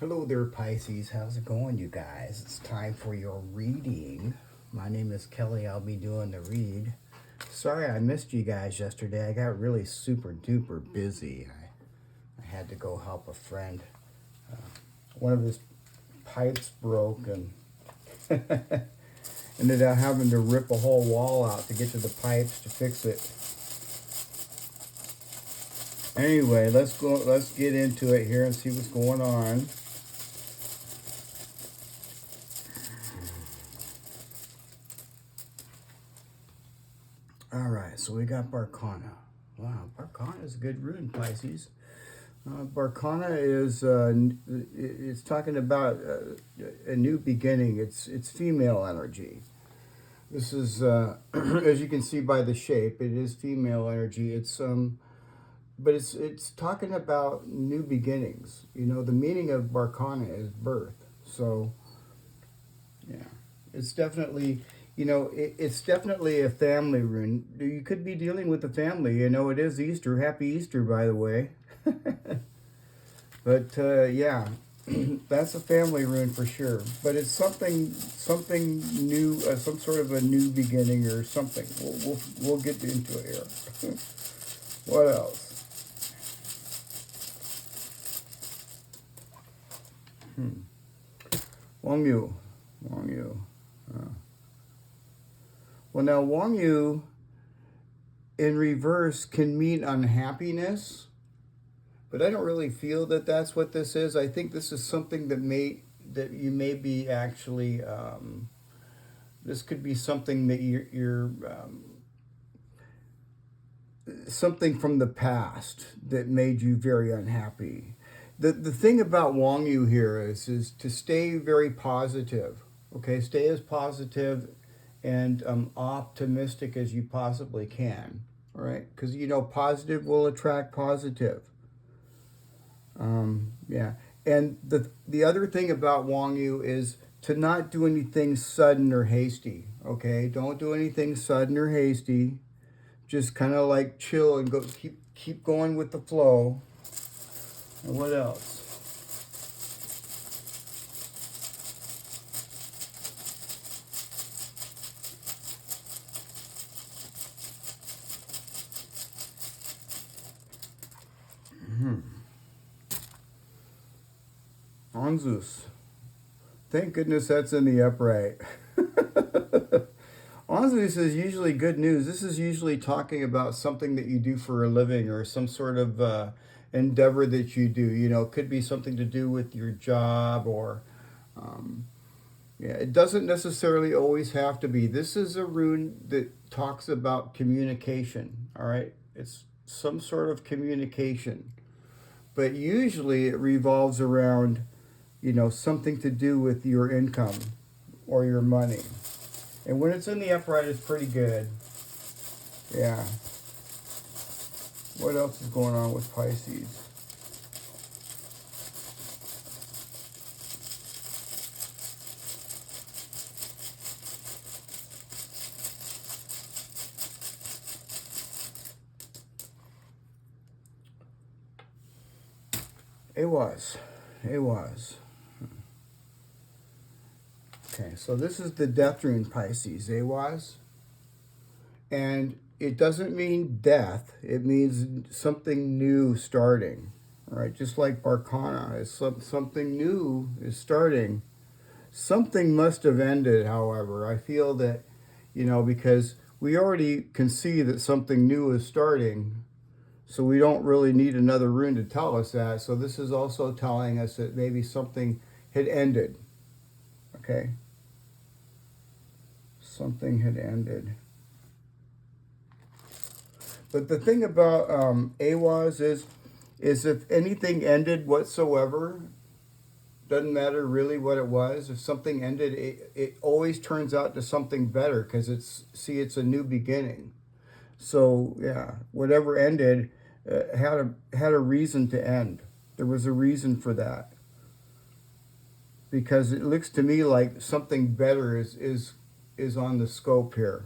Hello there, Pisces. How's it going, you guys? It's time for your reading. My name is Kelly. I'll be doing the read. Sorry I missed you guys yesterday. I got really super duper busy. I had to go help a friend. One of his pipes broke and ended up having to rip a whole wall out to get to the pipes to fix it. Anyway, let's get into it here and see what's going on. All right, so we got Berkana. Wow, Berkana is a good rune, Pisces. Berkana is it's talking about a new beginning. It's female energy. This is as you can see by the shape, it is female energy. But it's talking about new beginnings. You know, the meaning of Berkana is birth. So yeah, it's definitely. You know, it's definitely a family rune. You could be dealing with a family. You know, it is Easter. Happy Easter, by the way. But yeah, that's a family rune for sure. But it's something new, some sort of a new beginning or something. We'll get into it here. What else? Wunjo. Well, now Wunjo in reverse can mean unhappiness, but I don't really feel that that's what this is. I think this is something that you may be actually. This could be something that you're something from the past that made you very unhappy. The thing about Wunjo here is to stay very positive. Okay, stay as positive and optimistic as you possibly can. All right, because you know positive will attract positive. Yeah, and the other thing about Wunjo is to not do anything sudden or hasty. Okay, don't do anything sudden or hasty. Just kind of like chill and go keep going with the flow. And what else? Anzus. Thank goodness that's in the upright. Anzus is usually good news. This is usually talking about something that you do for a living or some sort of endeavor that you do. You know, it could be something to do with your job or, yeah, it doesn't necessarily always have to be. This is a rune that talks about communication, all right? It's some sort of communication. But usually it revolves around, you know, something to do with your income or your money. And when it's in the upright, it's pretty good. Yeah. What else is going on with Pisces? It was. Okay, so this is the death rune, Pisces. Was. And it doesn't mean death. It means something new starting. Right? Just like Berkana, is something new is starting. Something must have ended, however. I feel that, you know, because we already can see that something new is starting. So we don't really need another rune to tell us that. So this is also telling us that maybe something had ended. Okay? Something had ended. But the thing about AWAS is if anything ended whatsoever, doesn't matter really what it was. If something ended, it always turns out to something better because it's a new beginning. So yeah, whatever ended had a reason to end. There was a reason for that. Because it looks to me like something better is on the scope here.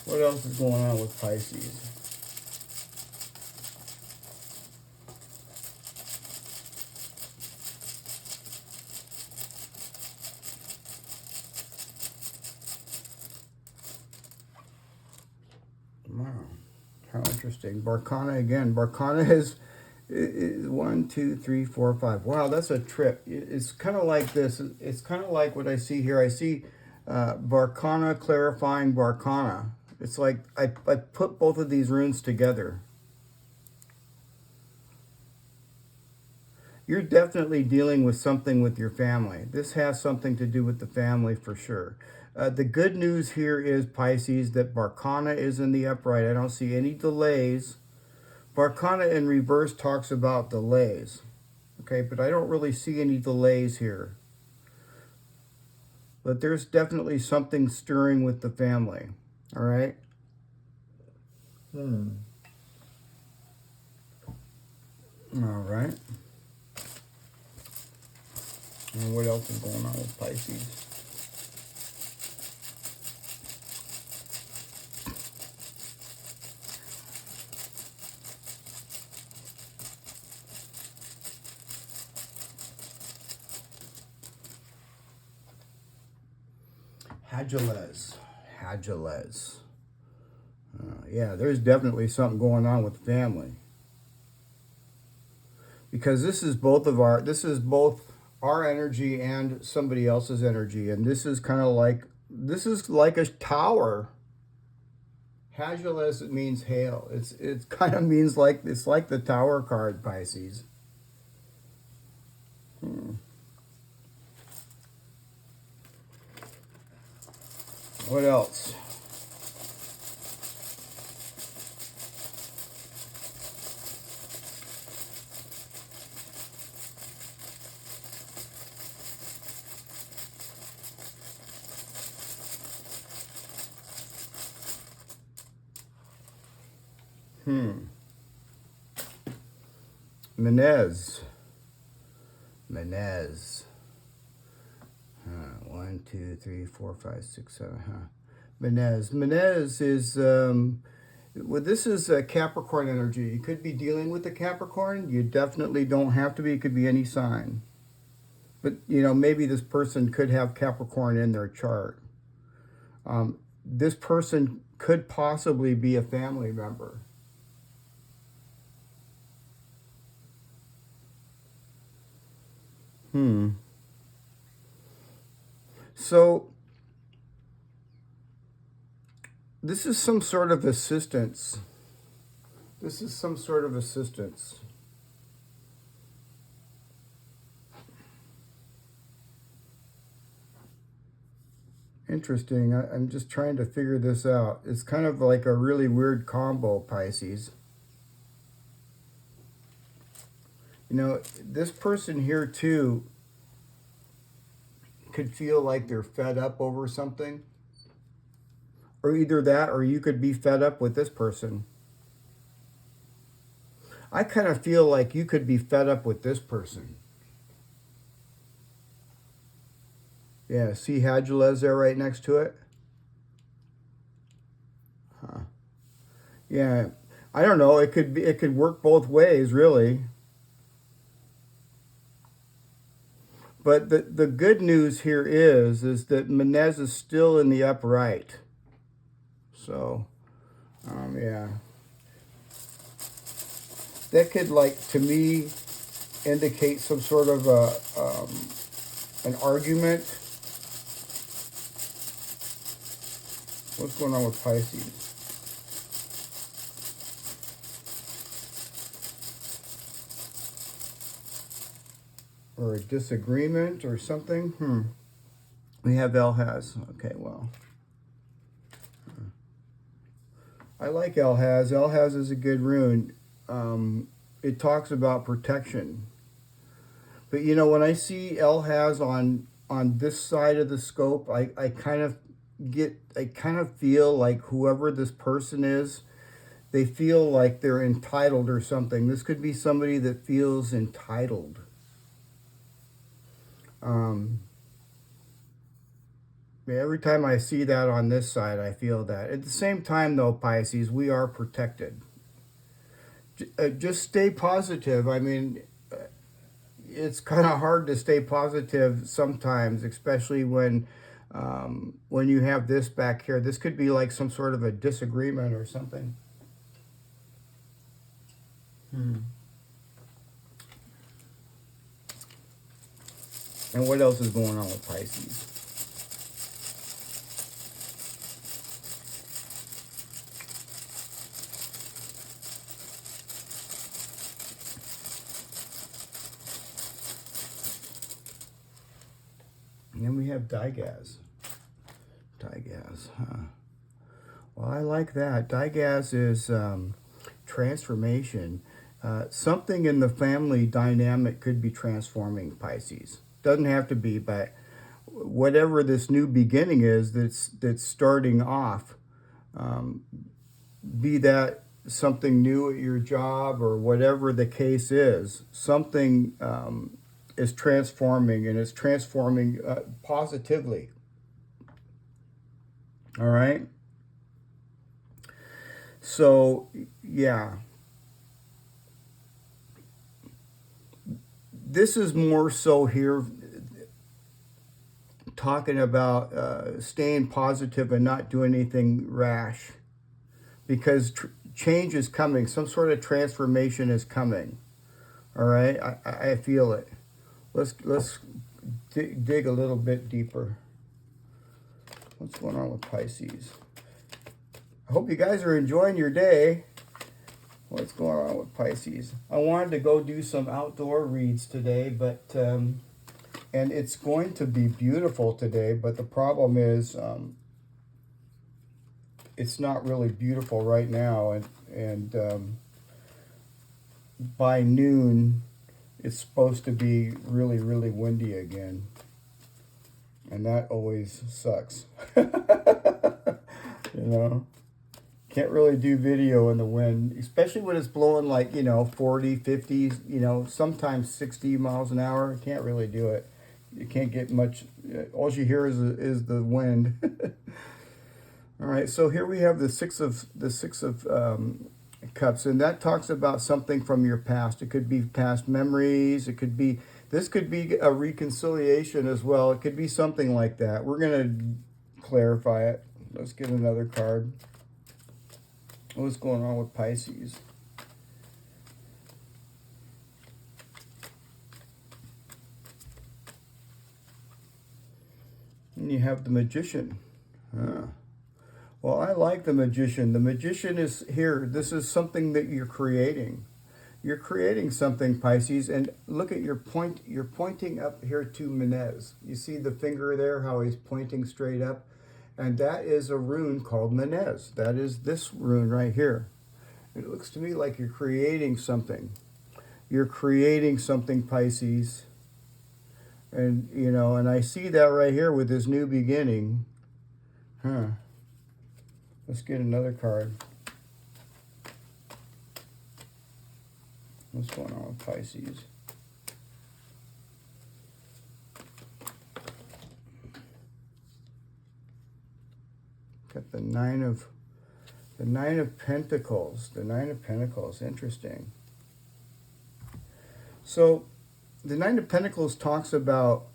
What else is going on with Pisces? How interesting. Berkana again. Berkana is 1, 2, 3, 4, 5. Wow, that's a trip. It's kind of like this. It's kind of like what I see here. I see Berkana clarifying Berkana. It's like I put both of these runes together. You're definitely dealing with something with your family. This has something to do with the family for sure. The good news here is, Pisces, that Berkana is in the upright. I don't see any delays. Berkana in reverse talks about delays. Okay, but I don't really see any delays here. But there's definitely something stirring with the family. All right? All right. And what else is going on with Pisces? Hagalaz. Hagalaz. Yeah, there's definitely something going on with the family. Because this is both our energy and somebody else's energy. And this is kind of like, this is like a tower. Hagalaz, it means hail. It kind of means like, it's like the tower card, Pisces. What else? Menez. 1, 2, 3, 4, 5, 6, 7. Menez is well, this is a Capricorn energy. You could be dealing with a Capricorn. You definitely don't have to be. It could be any sign. But maybe this person could have Capricorn in their chart. This person could possibly be a family member. So this is some sort of assistance. Interesting. I'm just trying to figure this out. It's kind of like a really weird combo, Pisces. This person here too could feel like they're fed up over something. Or either that, or you could be fed up with this person. I kind of feel like you could be fed up with this person. Yeah, see Hagalaz there right next to it? Yeah, I don't know. It could work both ways, really. But the good news here is that Menez is still in the upright. So, yeah. That could, to me, indicate some sort of an argument. What's going on with Pisces? Or a disagreement or something? We have Elhaz. Okay, well. I like Elhaz. Elhaz is a good rune. It talks about protection. But when I see Elhaz on this side of the scope, I kind of feel like whoever this person is, they feel like they're entitled or something. This could be somebody that feels entitled. Every time I see that on this side, I feel that. At the same time, though, Pisces, we are protected. Just stay positive. I mean, it's kind of hard to stay positive sometimes, especially when you have this back here. This could be like some sort of a disagreement or something. And what else is going on with Pisces? And then we have Digaz. Digaz, huh? Well, I like that. Digaz is transformation. Something in the family dynamic could be transforming Pisces. Doesn't have to be, but whatever this new beginning is that's starting off, be that something new at your job or whatever the case is, something is transforming, and it's transforming positively. All right? So, yeah. This is more so here talking about staying positive and not doing anything rash, because change is coming. Some sort of transformation is coming. All right? I feel it. Let's dig a little bit deeper. What's going on with Pisces? I hope you guys are enjoying your day. What's going on with Pisces? I wanted to go do some outdoor reads today, but and it's going to be beautiful today, but the problem is it's not really beautiful right now, and by noon it's supposed to be really, really windy again, and that always sucks. You know, can't really do video in the wind, especially when it's blowing like, 40, 50, sometimes 60 miles an hour. Can't really do it. You can't get much. All you hear is the wind. All right, so here we have the six of cups, and that talks about something from your past. It could be past memories. This could be a reconciliation as well. It could be something like that. We're going to clarify it. Let's get another card. What's going on with Pisces? And you have the Magician. Well, I like the Magician. The Magician is here. This is something that you're creating. You're creating something, Pisces, and look at your point. You're pointing up here to Menez. You see the finger there, how he's pointing straight up? And that is a rune called Menez. That is this rune right here. It looks to me like you're creating something. You're creating something, Pisces. And, and I see that right here with this new beginning. Let's get another card. What's going on with Pisces? Got the Nine of Pentacles. The Nine of Pentacles. Interesting. So, the Nine of Pentacles talks about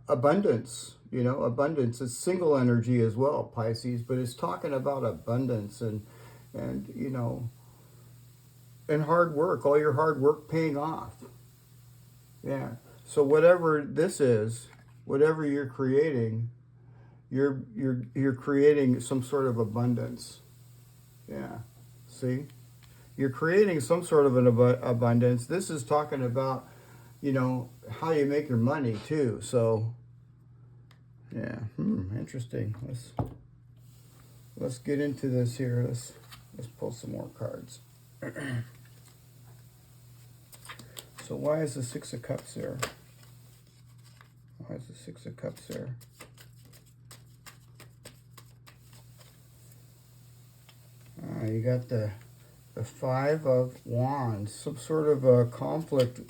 abundance. Abundance. It's single energy as well, Pisces, but it's talking about abundance and and hard work. All your hard work paying off. Yeah. So whatever this is, whatever you're creating, you're creating some sort of abundance. Yeah. See? You're creating some sort of an abundance. This is talking about, how you make your money too. So, yeah. Interesting. Let's get into this here. Let's pull some more cards. So why is the Six of Cups there? Why is the Six of Cups there? You got the Five of Wands, some sort of a conflict.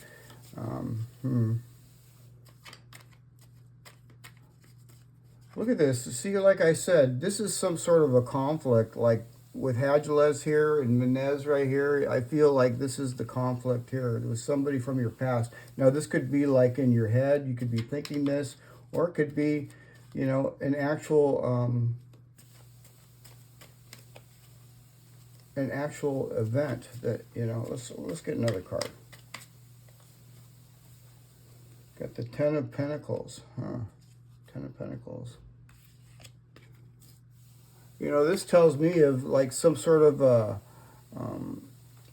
Look at this. See, like I said, this is some sort of a conflict, like with Hagalaz here and Menez right here. I feel like this is the conflict here. It was somebody from your past. Now, this could be like in your head. You could be thinking this, or it could be, an actual an actual event that, you know, let's get another card. Got the Ten of Pentacles, huh? Ten of Pentacles. You know, this tells me of like some sort of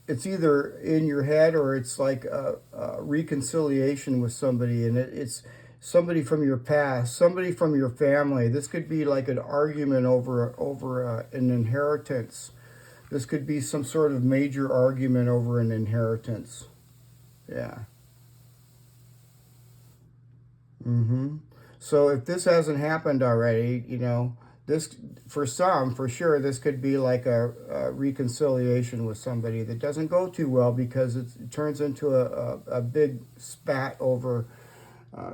it's either in your head or it's like a reconciliation with somebody, and it's somebody from your past, somebody from your family. This could be like an argument over an inheritance. This could be some sort of major argument over an inheritance. Yeah. So if this hasn't happened already, you know, this, for some, for sure, this could be like a reconciliation with somebody that doesn't go too well because it turns into a big spat over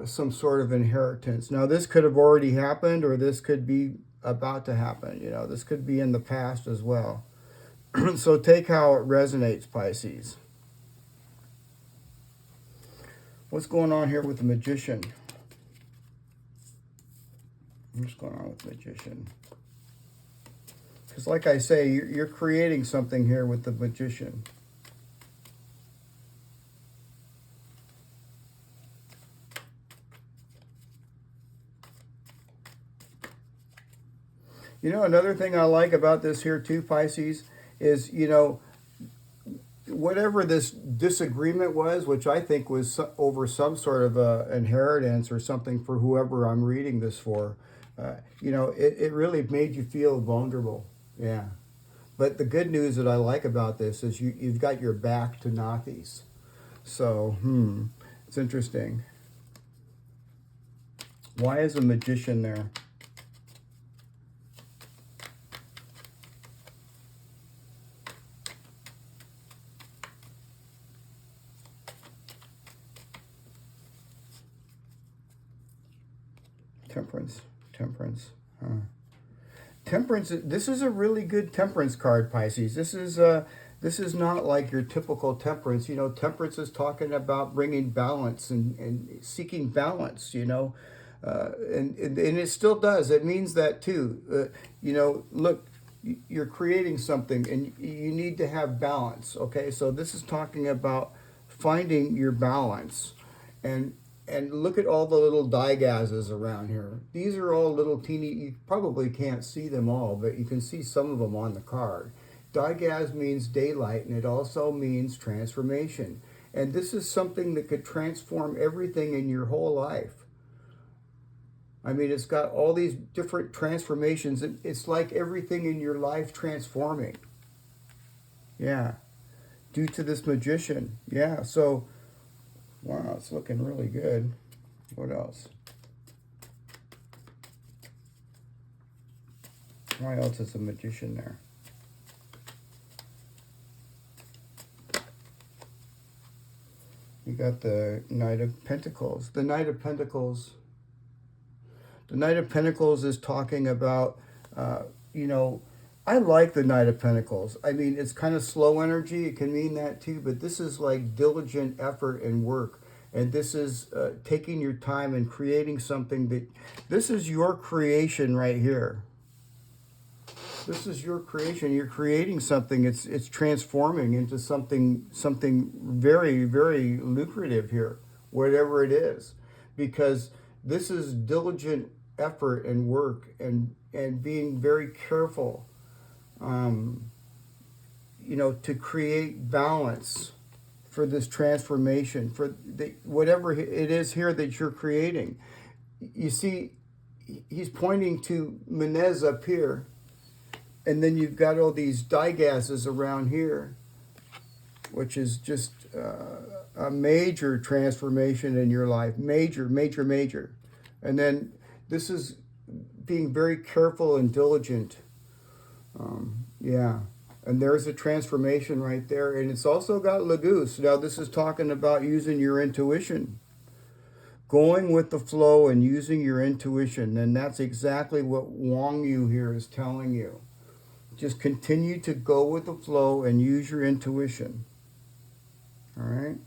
some sort of inheritance. Now, this could have already happened, or this could be about to happen. You know, this could be in the past as well. So take how it resonates, Pisces. What's going on here with the Magician? What's going on with the Magician? Because like I say, you're creating something here with the Magician. You know, another thing I like about this here too, Pisces, is, you know, whatever this disagreement was, which I think was over some sort of inheritance or something for whoever I'm reading this for, you know, it really made you feel vulnerable. Yeah. But the good news that I like about this is you've got your back to Nazis. So, it's interesting. Why is a Magician there? Temperance. Temperance, this is a really good Temperance card, Pisces. This is not like your typical Temperance. You know, Temperance is talking about bringing balance and seeking balance, you know. And it still does. It means that too. You know, look, you're creating something and you need to have balance, okay? So this is talking about finding your balance. And look at all the little digazes around here. These are all little teeny, you probably can't see them all, but you can see some of them on the card. Digaz means daylight, and it also means transformation. And this is something that could transform everything in your whole life. I mean, it's got all these different transformations. It's like everything in your life transforming. Yeah. Due to this Magician. Yeah, so... wow, it's looking really good. What else? Why else is a Magician there? You got the Knight of Pentacles. The Knight of Pentacles. The Knight of Pentacles is talking about, you know, I like the Knight of Pentacles. I mean, it's kind of slow energy. It can mean that too, but this is like diligent effort and work. And this is taking your time and creating something that, this is your creation right here. This is your creation. You're creating something. It's transforming into something very, very lucrative here, whatever it is. Because this is diligent effort and work and being very careful. You know, to create balance for this transformation, for whatever it is here that you're creating. You see, he's pointing to Menez up here, and then you've got all these digazes around here, which is just a major transformation in your life. Major, major, major. And then this is being very careful and diligent. Yeah, and there's a transformation right there. And it's also got Laguz. Now, this is talking about using your intuition. Going with the flow and using your intuition. And that's exactly what Wang Yu here is telling you. Just continue to go with the flow and use your intuition. All right?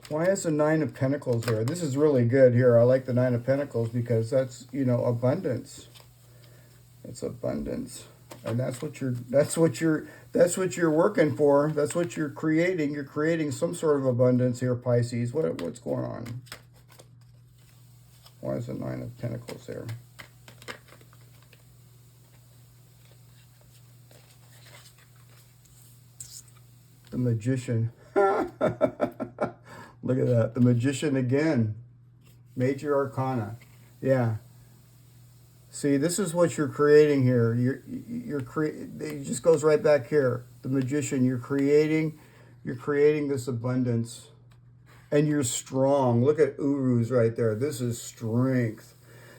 Why is the Nine of Pentacles here? This is really good here. I like the Nine of Pentacles because that's, you know, abundance. It's abundance. And that's what you're working for. That's what you're creating. You're creating some sort of abundance here, Pisces. What's going on? Why is the Nine of Pentacles there? The Magician. Look at that. The Magician again. Major Arcana. Yeah. See, this is what you're creating here. It just goes right back here. The Magician. You're creating this abundance. And you're strong. Look at Uruz right there. This is strength.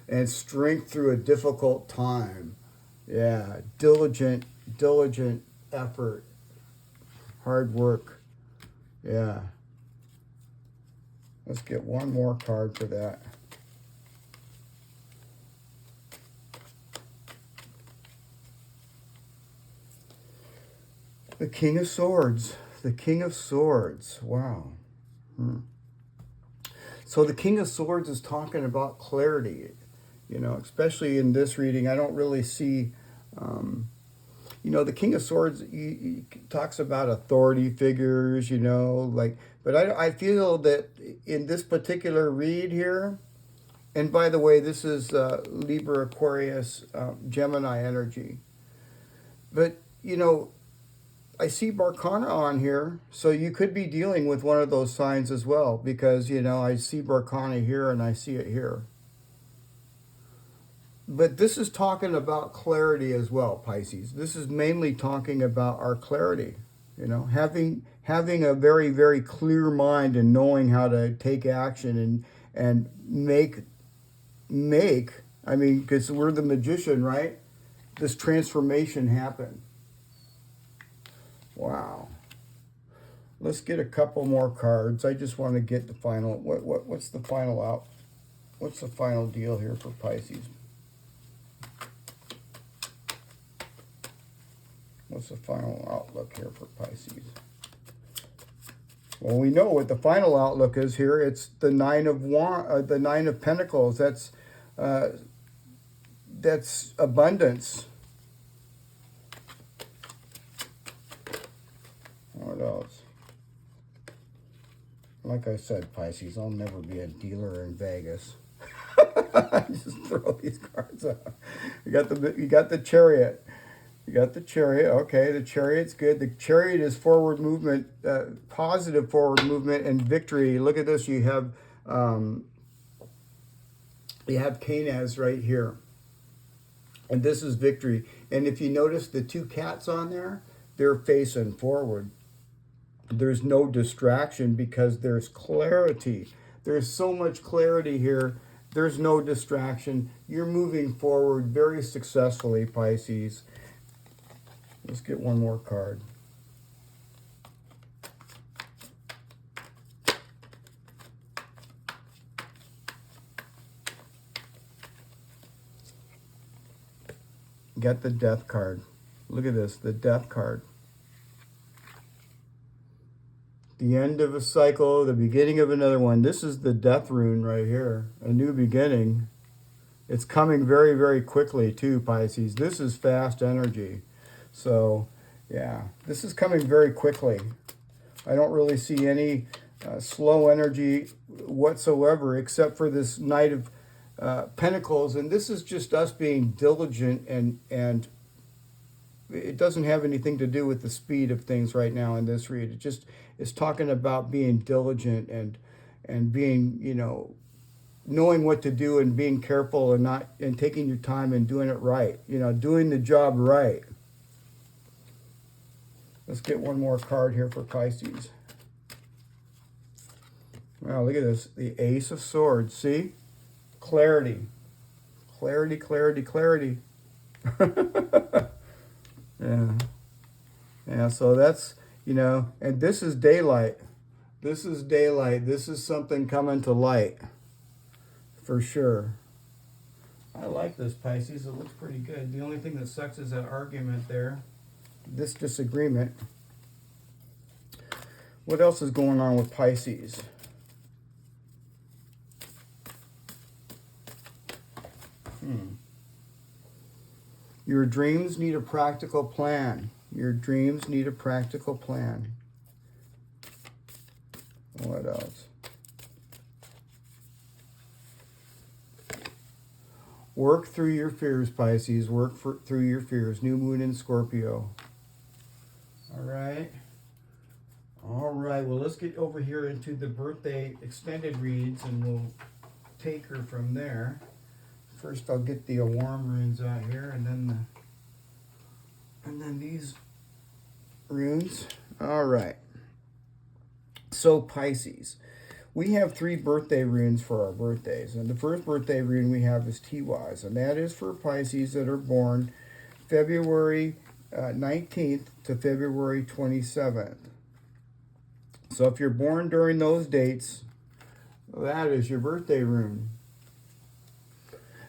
And strength through a difficult time. Yeah. Diligent effort. Hard work. Yeah. Let's get one more card for that. The King of Swords. The King of Swords. Wow. So the King of Swords is talking about clarity. You know, especially in this reading, I don't really see... you know, the King of Swords, he talks about authority figures, you know, like, but I feel that in this particular read here, and by the way, this is Libra, Aquarius, Gemini energy. But, you know, I see Berkana on here, so you could be dealing with one of those signs as well, because, you know, I see Berkana here and I see it here. But this is talking about clarity as well, Pisces. This is mainly talking about our clarity, you know, having a very, very clear mind and knowing how to take action and make, I mean, because we're the Magician, right? This transformation happen. Wow. Let's get a couple more cards. I just want to get the final, what's the final out? What's the final deal here for Pisces? What's the final outlook here for Pisces? Well, we know what the final outlook is here. It's the Nine of Pentacles. That's abundance. What else? Like I said, Pisces, I'll never be a dealer in Vegas. Just throw these cards out. You got the Chariot. You got the Chariot. Okay, the Chariot's good. The Chariot is forward movement, positive forward movement and victory. Look at this. You have Hagalaz right here. And this is victory. And if you notice the two cats on there, they're facing forward. There's no distraction because there's clarity. There's so much clarity here. There's no distraction. You're moving forward very successfully, Pisces. Let's get one more card. Get the Death card. Look at this, the Death card. The end of a cycle, the beginning of another one. This is the Death rune right here. A new beginning. It's coming very, very quickly too, Pisces. This is fast energy. So, yeah, this is coming very quickly. I don't really see any slow energy whatsoever, except for this Knight of Pentacles. And this is just us being diligent, and it doesn't have anything to do with the speed of things right now in this read. It just is talking about being diligent and being, you know, knowing what to do and being careful and taking your time and doing it right. You know, doing the job right. Let's get one more card here for Pisces. Wow, look at this. The Ace of Swords. See? Clarity. Clarity, clarity, clarity. Yeah. Yeah, so that's, you know, and this is daylight. This is daylight. This is something coming to light. For sure. I like this, Pisces. It looks pretty good. The only thing that sucks is that argument there. This disagreement. What else is going on with Pisces? Your dreams need a practical plan. Your dreams need a practical plan. What else? Work through your fears, Pisces. Work through your fears. New moon in Scorpio. All right. All right. Well, let's get over here into the birthday extended reads, and we'll take her from there. First, I'll get the warm runes out here, and then these runes. All right. So Pisces, we have 3 birthday runes for our birthdays, and the first birthday rune we have is Tiwaz, and that is for Pisces that are born February 19th to February 27th. So if you're born during those dates, that is your birthday rune.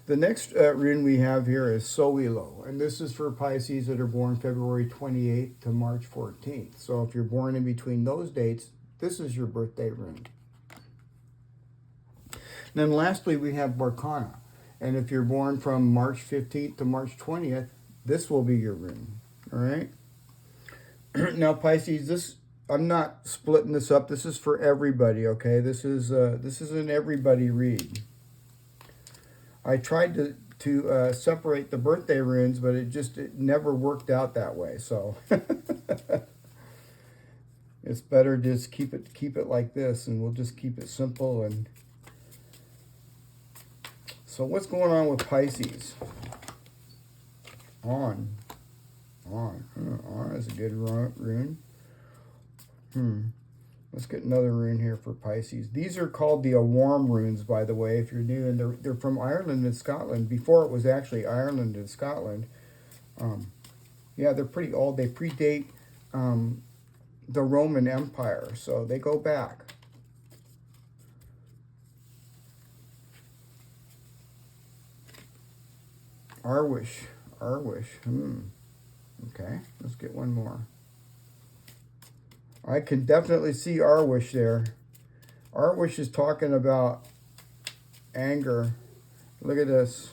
The next rune we have here is Soilo, and this is for Pisces that are born February 28th to March 14th. So if you're born in between those dates, this is your birthday rune. And then lastly, we have Berkana, and if you're born from March 15th to March 20th, this will be your rune. All right. Now, Pisces, I'm not splitting this up. This is for everybody. Okay, this is an everybody read. I tried to separate the birthday runes, but it never worked out that way. So it's better just keep it like this, and we'll just keep it simple. And so what's going on with Pisces? On is a good rune. Let's get another rune here for Pisces. These are called the warm runes, by the way, if you're new, and they're from Ireland and Scotland. Before it was actually Ireland and Scotland. Yeah, they're pretty old. They predate the Roman Empire, so they go back. Arwish. Okay, let's get one more. I can definitely see Arwish there. Arwish is talking about anger. Look at this.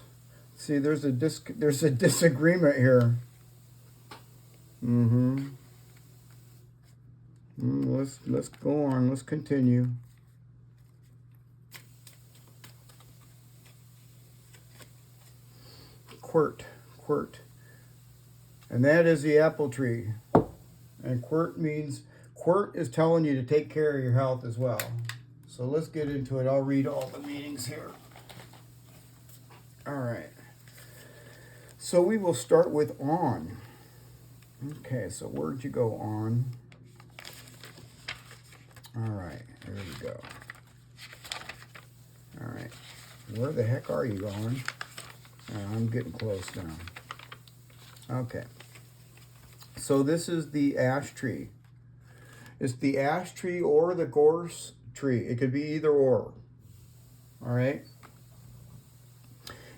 See, there's a disagreement here. Let's go on. Let's continue. Quirt. And that is the apple tree. And quirt is telling you to take care of your health as well. So let's get into it. I'll read all the meanings here. All right. So we will start with on. Okay, so where'd you go on? All right, there we go. All right. Where the heck are you going? I'm getting close now. Okay. So this is the ash tree. It's the ash tree or the gorse tree. It could be either or. All right.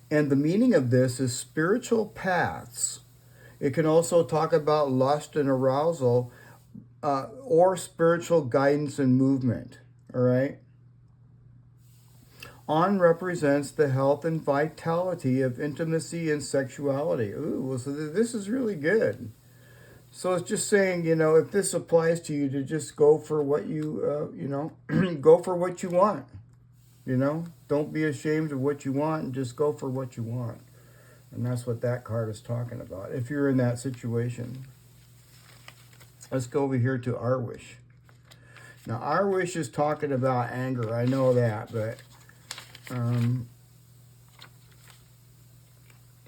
And the meaning of this is spiritual paths. It can also talk about lust and arousal or spiritual guidance and movement. All right. On represents the health and vitality of intimacy and sexuality. Ooh, well, so this is really good. So it's just saying, if this applies to you, to just go for what you, go for what you want. Don't be ashamed of what you want, and just go for what you want. And that's what that card is talking about, if you're in that situation. Let's go over here to Arwish. Now, Arwish is talking about anger. I know that, but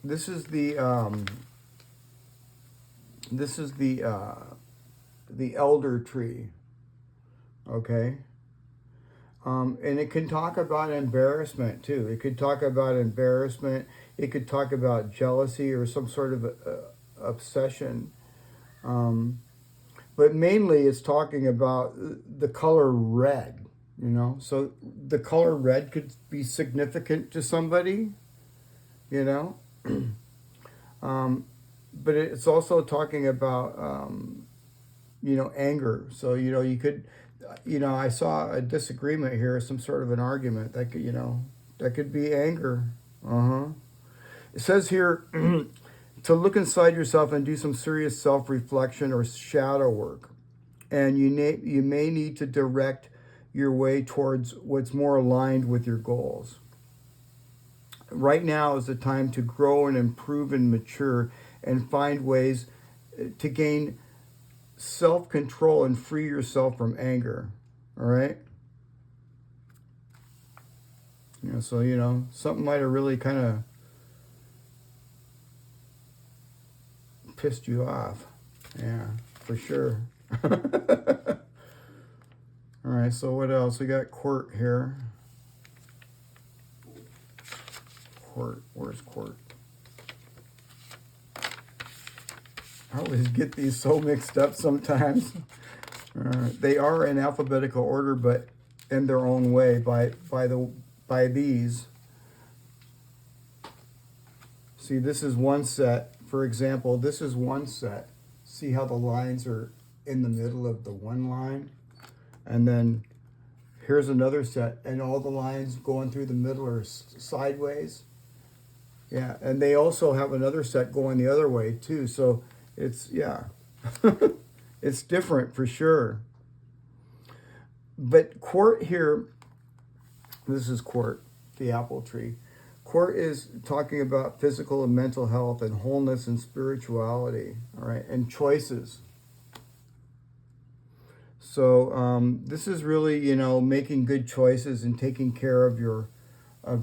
this is the elder tree. Okay. And it can talk about embarrassment too. It could talk about embarrassment. It could talk about jealousy or some sort of obsession. But mainly it's talking about the color red, So the color red could be significant to somebody, But it's also talking about, anger. So, you could, I saw a disagreement here, some sort of an argument that could, that could be anger. It says here, to look inside yourself and do some serious self-reflection or shadow work. And you may need to direct your way towards what's more aligned with your goals. Right now is the time to grow and improve and mature and find ways to gain self-control and free yourself from anger. All right? So, something might have really kind of pissed you off. Yeah, for sure. All right, so what else? We got Court here. Court, where's Court? I always get these so mixed up sometimes. They are in alphabetical order, but in their own way by these. See, this is one set. For example, this is one set. See how the lines are in the middle of the one line? And then here's another set, and all the lines going through the middle are sideways. Yeah, and they also have another set going the other way too. So it's, yeah, it's different for sure. But Court here, this is Court, the apple tree. Court is talking about physical and mental health and wholeness and spirituality, all right, and choices. So this is really, making good choices and taking care of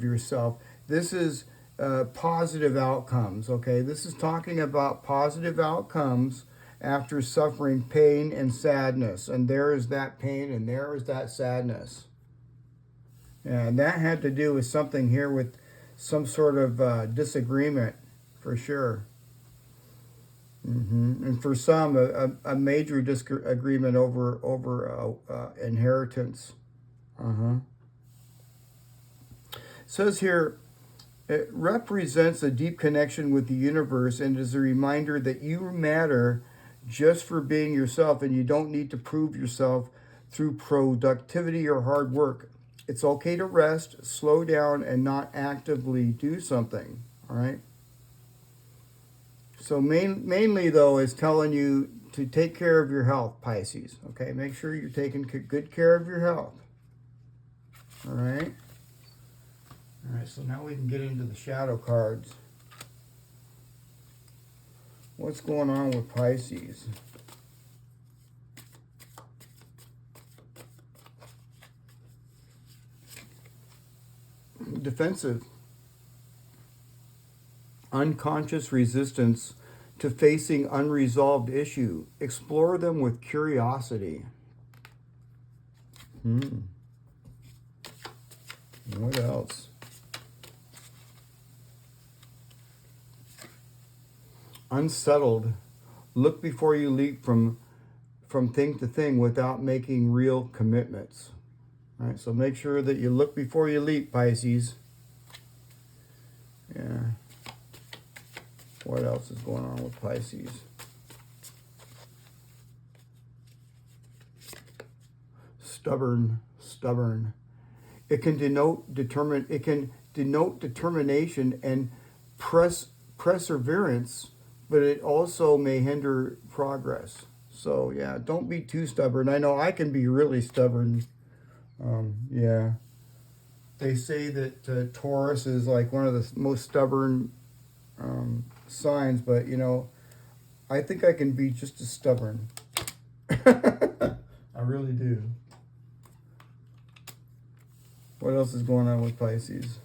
yourself. This is positive outcomes, okay? This is talking about positive outcomes after suffering pain and sadness. And there is that pain and there is that sadness. And that had to do with something here with some sort of disagreement, for sure. And for some, a major disagreement over inheritance. It says here, it represents a deep connection with the universe and is a reminder that you matter just for being yourself, and you don't need to prove yourself through productivity or hard work. It's okay to rest, slow down, and not actively do something, all right? So mainly, though, is telling you to take care of your health, Pisces, okay? Make sure you're taking good care of your health, all right? All right, so now we can get into the shadow cards. What's going on with Pisces? Defensive. Unconscious resistance to facing unresolved issue. Explore them with curiosity. What else? Unsettled. Look before you leap from thing to thing without making real commitments. All right, so make sure that you look before you leap, Pisces. Yeah. What else is going on with Pisces? Stubborn. It can denote determination and perseverance, but it also may hinder progress. So yeah, don't be too stubborn. I know I can be really stubborn. Yeah. They say that Taurus is like one of the most stubborn signs, but I think I can be just as stubborn. I really do. What else is going on with Pisces?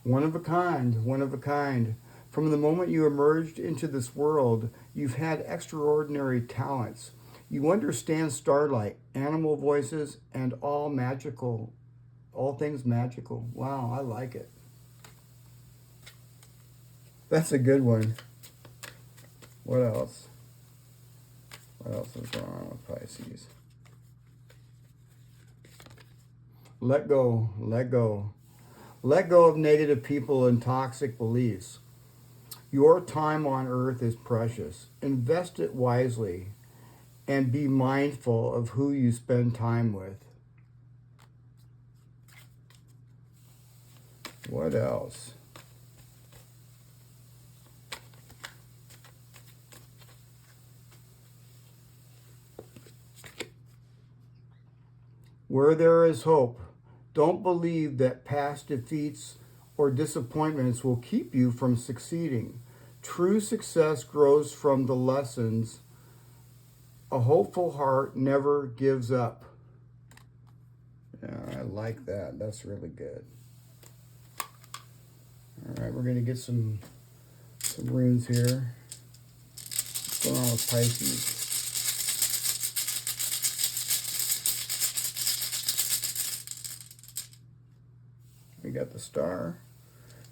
One of a kind. From the moment you emerged into this world, you've had extraordinary talents. You understand starlight, animal voices, and all things magical. Wow, I like it. That's a good one. What else? What else is going on with Pisces? Let go. Let go of negative people and toxic beliefs. Your time on earth is precious. Invest it wisely and be mindful of who you spend time with. What else? Where there is hope, don't believe that past defeats or disappointments will keep you from succeeding. True success grows from the lessons. A hopeful heart never gives up. Yeah, I like that. That's really good. All right, we're going to get some runes here. What's going on with Pisces? We got the star.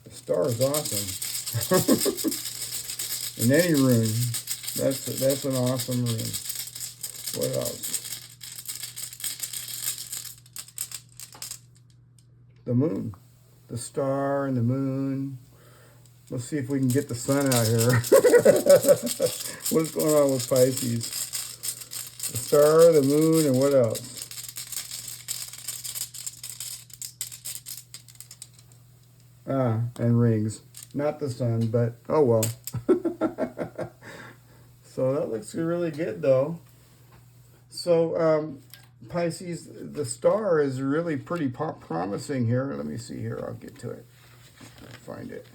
The star is awesome. In any rune, that's an awesome rune. What else? The moon. The star and the moon. Let's see if we can get the sun out here. What's going on with Pisces? The star, the moon, and what else? And rings. Not the sun, but oh well. So that looks really good though. So Pisces, the star is really pretty promising here. Let me see here. I'll get to it. I'll find it.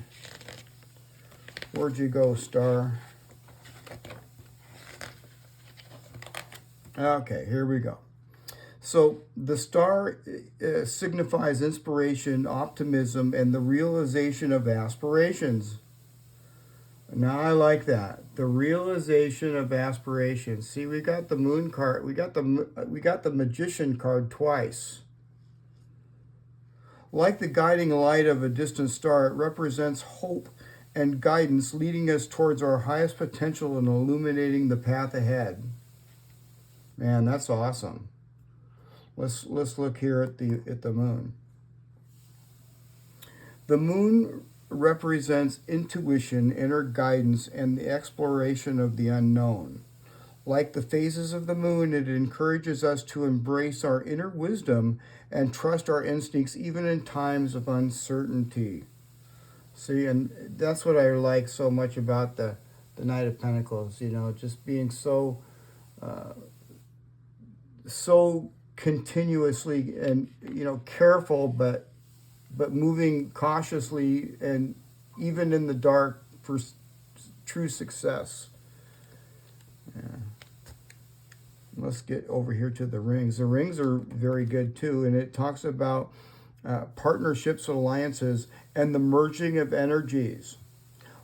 Where'd you go, star? Okay, here we go. So the star signifies inspiration, optimism, and the realization of aspirations. Now I like that. The realization of aspirations. See, we got the moon card. We got the magician card twice. Like the guiding light of a distant star, it represents hope and guidance, leading us towards our highest potential and illuminating the path ahead. Man, that's awesome. Let's look here at the moon. The moon represents intuition, inner guidance, and the exploration of the unknown. Like the phases of the moon, it encourages us to embrace our inner wisdom and trust our instincts even in times of uncertainty. See, and that's what I like so much about the Knight of Pentacles, you know, just being so continuously and, you know, careful, but moving cautiously and even in the dark for true success. Yeah. Let's get over here to the rings. The rings are very good too, and it talks about partnerships, alliances, and the merging of energies.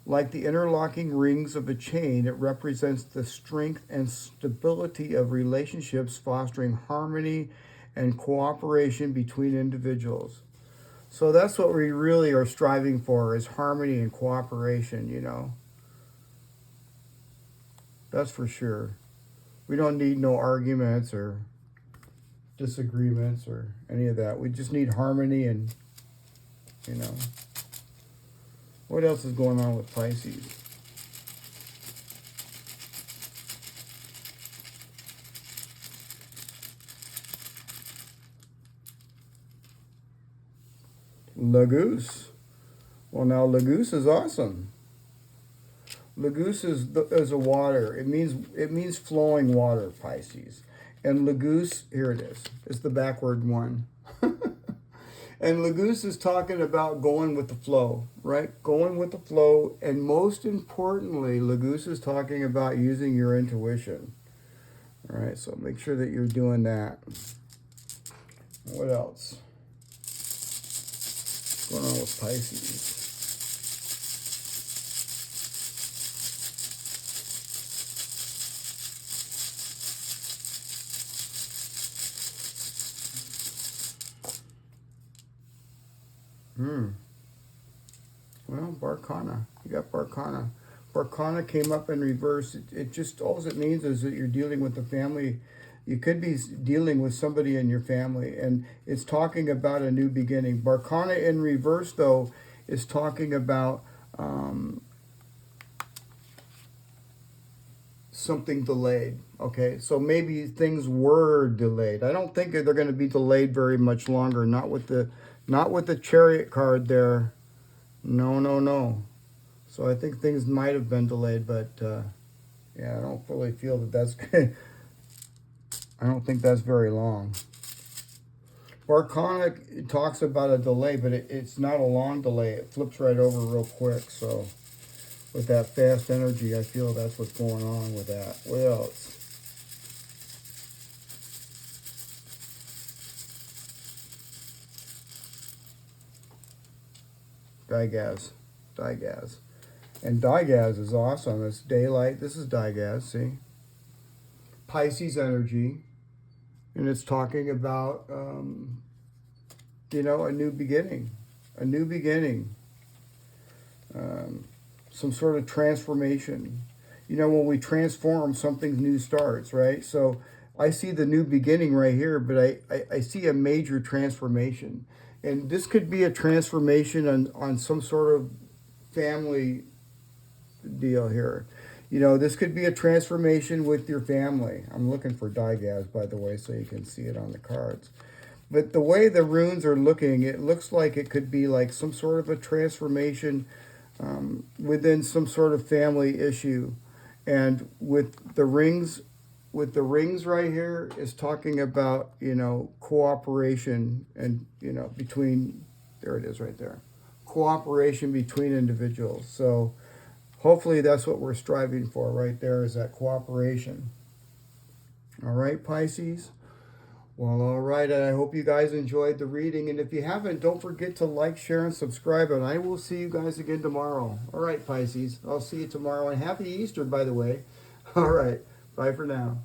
Like the interlocking rings of a chain, it represents the strength and stability of relationships, fostering harmony and cooperation between individuals. So that's what we really are striving for, is harmony and cooperation, you know. That's for sure. We don't need no arguments or disagreements or any of that. We just need harmony and, you know. What else is going on with Pisces? Laguz. Well, now Laguz is awesome. Laguz is a water. It means flowing water, Pisces. And Laguz, here it is. It's the backward one. And Laguz is talking about going with the flow, right? Going with the flow. And most importantly, Laguz is talking about using your intuition. All right, so make sure that you're doing that. What else? What's going on with Pisces? Well, Berkana. You got Berkana. Berkana came up in reverse. It just, all it means is that you're dealing with the family. You could be dealing with somebody in your family, and it's talking about a new beginning. Berkana in reverse, though, is talking about something delayed. Okay, so maybe things were delayed. I don't think they're going to be delayed very much longer. Not with the Chariot card there. No, no, no. So I think things might have been delayed, but yeah, I don't really feel that that's I don't think that's very long. Berkana talks about a delay, but it's not a long delay. It flips right over real quick. So with that fast energy, I feel that's what's going on with that. What else? Digaz. Digaz. And Digaz is awesome. It's daylight. This is Digaz, see? Pisces energy. And it's talking about, you know, a new beginning. A new beginning. Some sort of transformation. You know, when we transform, something new starts, right? So I see the new beginning right here, but I see a major transformation. And this could be a transformation on some sort of family deal here. You know, this could be a transformation with your family. I'm looking for Digaz, by the way, so you can see it on the cards. But the way the runes are looking, it looks like it could be like some sort of a transformation within some sort of family issue. And with the rings right here is talking about, you know, cooperation and, you know, between, there it is right there, cooperation between individuals. So hopefully that's what we're striving for right there, is that cooperation. All right, Pisces. Well, all right, and I hope you guys enjoyed the reading. And if you haven't, don't forget to like, share, and subscribe. And I will see you guys again tomorrow. All right, Pisces. I'll see you tomorrow. And happy Easter, by the way. All right. Bye for now.